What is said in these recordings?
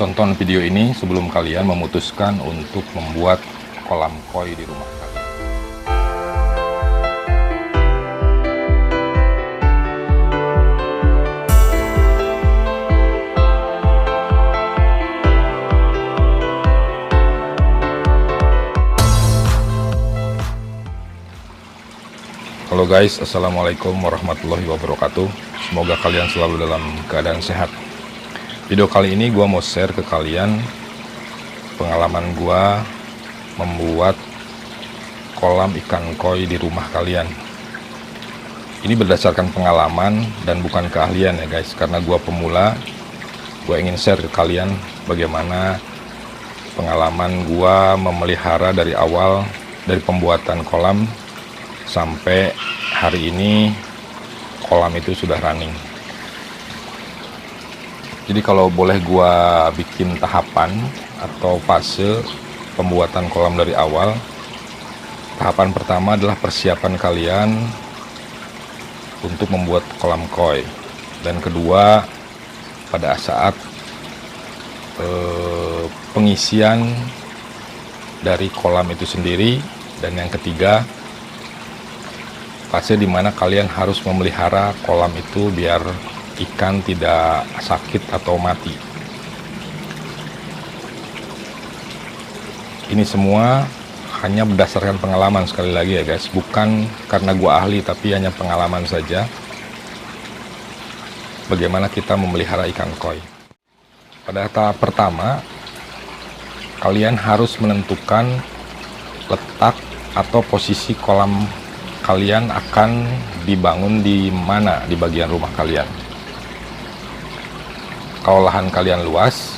Tonton video ini sebelum kalian memutuskan untuk membuat kolam koi di rumah kalian. Halo guys, assalamualaikum warahmatullahi wabarakatuh. Semoga kalian selalu dalam keadaan sehat. Video kali ini gue mau share ke kalian pengalaman gue membuat kolam ikan koi di rumah kalian. Ini berdasarkan pengalaman dan bukan keahlian ya guys, karena gue pemula. Gue ingin share ke kalian bagaimana pengalaman gue memelihara dari awal, dari pembuatan kolam sampai hari ini kolam itu sudah running. Jadi kalau boleh gua bikin tahapan atau fase pembuatan kolam dari awal, tahapan pertama adalah persiapan kalian untuk membuat kolam koi, dan kedua pada saat pengisian dari kolam itu sendiri, dan yang ketiga fase dimana kalian harus memelihara kolam itu biar ikan tidak sakit atau mati. Ini semua hanya berdasarkan pengalaman, sekali lagi ya guys, bukan karena gua ahli, tapi hanya pengalaman saja bagaimana kita memelihara ikan koi. Pada tahap pertama, kalian harus menentukan letak atau posisi kolam kalian akan dibangun di mana di bagian rumah kalian. Kalau lahan kalian luas,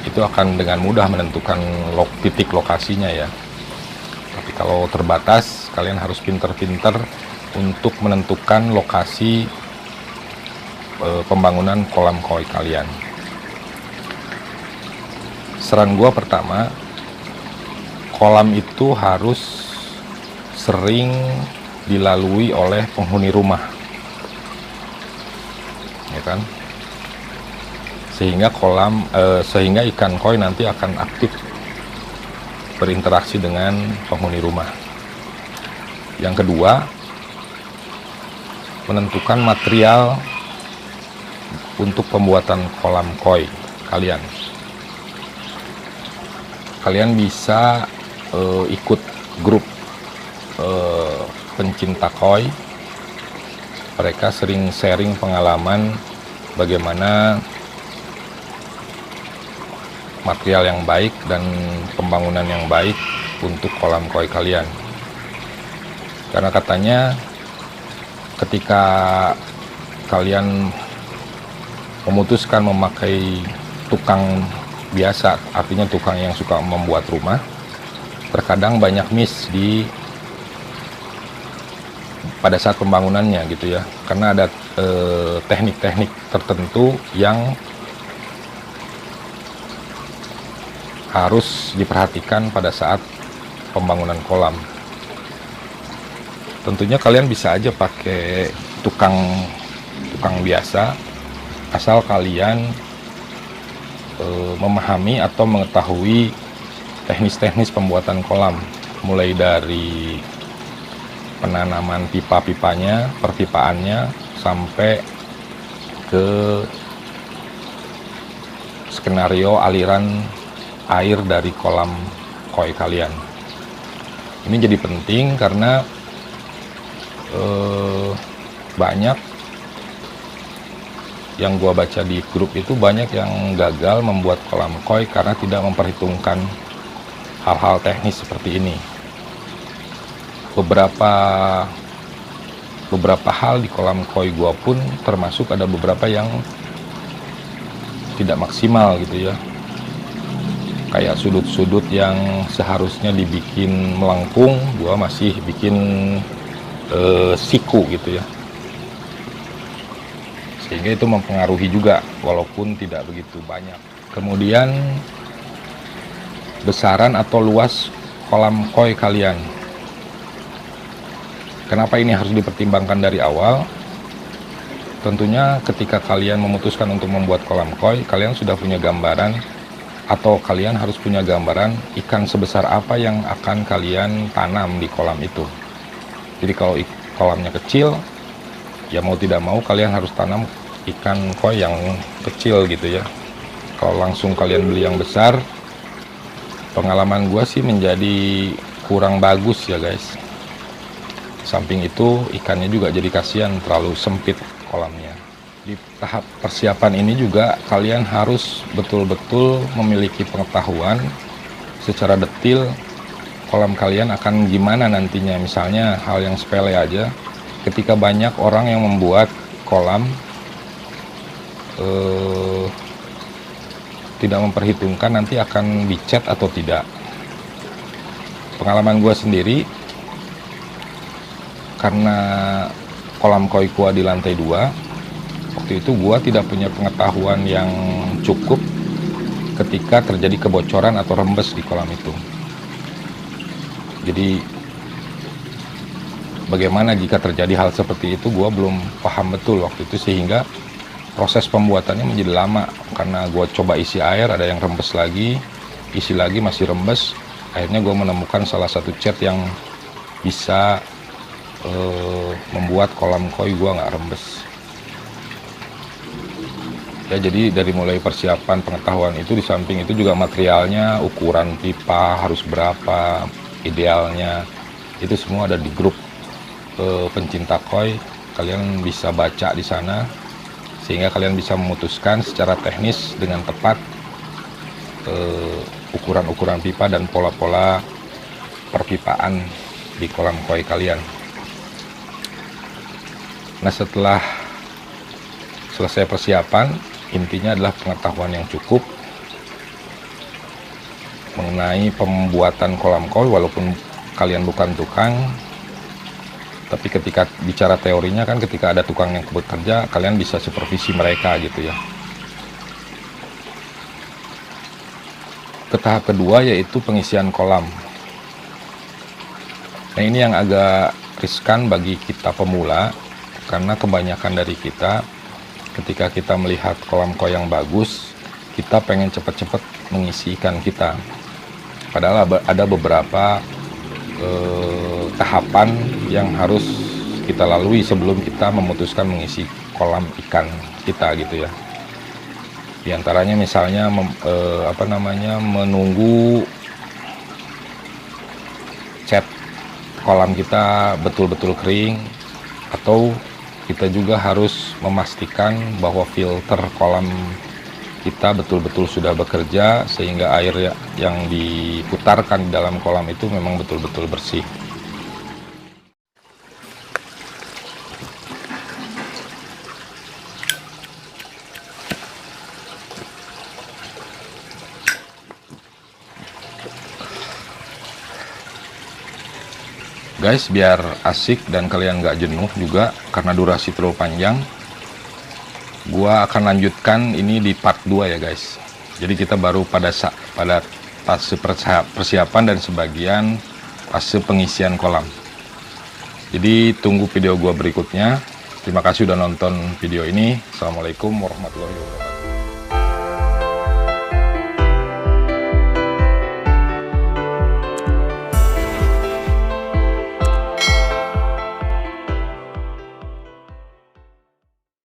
itu akan dengan mudah menentukan titik lokasinya ya. Tapi kalau terbatas, kalian harus pinter-pinter untuk menentukan lokasi pembangunan kolam koi kalian. Saran gua pertama, kolam itu harus sering dilalui oleh penghuni rumah, ya kan? Sehingga ikan koi nanti akan aktif berinteraksi dengan penghuni rumah. Yang kedua, menentukan material untuk pembuatan kolam koi kalian. Kalian bisa ikut grup pencinta koi. Mereka sering sharing pengalaman bagaimana material yang baik dan pembangunan yang baik untuk kolam koi kalian. Karena katanya ketika kalian memutuskan memakai tukang biasa, artinya tukang yang suka membuat rumah, terkadang banyak miss pada saat pembangunannya gitu ya, karena ada teknik-teknik tertentu yang harus diperhatikan pada saat pembangunan kolam. Tentunya kalian bisa aja pakai tukang biasa, asal kalian memahami atau mengetahui teknis-teknis pembuatan kolam, mulai dari penanaman pipa-pipanya, perpipaannya, sampai ke skenario aliran air dari kolam koi kalian. Ini jadi penting karena banyak yang gua baca di grup itu, banyak yang gagal membuat kolam koi karena tidak memperhitungkan hal-hal teknis seperti ini. Beberapa hal di kolam koi gua pun termasuk ada beberapa yang tidak maksimal gitu ya. Kayak sudut-sudut yang seharusnya dibikin melengkung, gua masih bikin siku gitu ya. Sehingga itu mempengaruhi juga walaupun tidak begitu banyak. Kemudian besaran atau luas kolam koi kalian. Kenapa ini harus dipertimbangkan dari awal? Tentunya ketika kalian memutuskan untuk membuat kolam koi, kalian sudah punya gambaran atau kalian harus punya gambaran ikan sebesar apa yang akan kalian tanam di kolam itu. Jadi kalau kolamnya kecil, ya mau tidak mau kalian harus tanam ikan koi yang kecil gitu ya. Kalau langsung kalian beli yang besar, pengalaman gua sih menjadi kurang bagus ya guys. Samping itu ikannya juga jadi kasihan, terlalu sempit kolamnya. Di tahap persiapan ini juga kalian harus betul-betul memiliki pengetahuan secara detil kolam kalian akan gimana nantinya. Misalnya hal yang sepele aja, ketika banyak orang yang membuat kolam tidak memperhitungkan nanti akan dicat atau tidak. Pengalaman gue sendiri, karena kolam koi gua di lantai 2, waktu itu gua tidak punya pengetahuan yang cukup ketika terjadi kebocoran atau rembes di kolam itu. Jadi bagaimana jika terjadi hal seperti itu, gua belum paham betul waktu itu, sehingga proses pembuatannya menjadi lama. Karena gua coba isi air, ada yang rembes lagi, isi lagi masih rembes. Akhirnya gua menemukan salah satu cat yang bisa membuat kolam koi gua nggak rembes. Ya, jadi dari mulai persiapan pengetahuan itu, di samping itu juga materialnya, ukuran pipa harus berapa idealnya, itu semua ada di grup pencinta koi. Kalian bisa baca di sana sehingga kalian bisa memutuskan secara teknis dengan tepat ukuran-ukuran pipa dan pola-pola perpipaan di kolam koi kalian. Nah, setelah selesai persiapan, intinya adalah pengetahuan yang cukup mengenai pembuatan kolam koi. Walaupun kalian bukan tukang, tapi ketika bicara teorinya kan, ketika ada tukang yang bekerja, kalian bisa supervisi mereka gitu ya. Ke tahap kedua, yaitu pengisian kolam. Nah, ini yang agak riskan bagi kita pemula, karena kebanyakan dari kita ketika kita melihat kolam koi yang bagus, kita pengen cepet-cepet mengisi ikan kita. Padahal ada beberapa tahapan yang harus kita lalui sebelum kita memutuskan mengisi kolam ikan kita gitu ya. Di antaranya misalnya menunggu cat kolam kita betul-betul kering, atau kita juga harus memastikan bahwa filter kolam kita betul-betul sudah bekerja, sehingga air yang diputarkan di dalam kolam itu memang betul-betul bersih. Guys, biar asik dan kalian nggak jenuh juga karena durasi terlalu panjang, gua akan lanjutkan ini di part 2 ya guys. Jadi kita baru pada fase persiapan dan sebagian fase pengisian kolam. Jadi tunggu video gua berikutnya. Terima kasih udah nonton video ini. Assalamualaikum warahmatullahi wabarakatuh.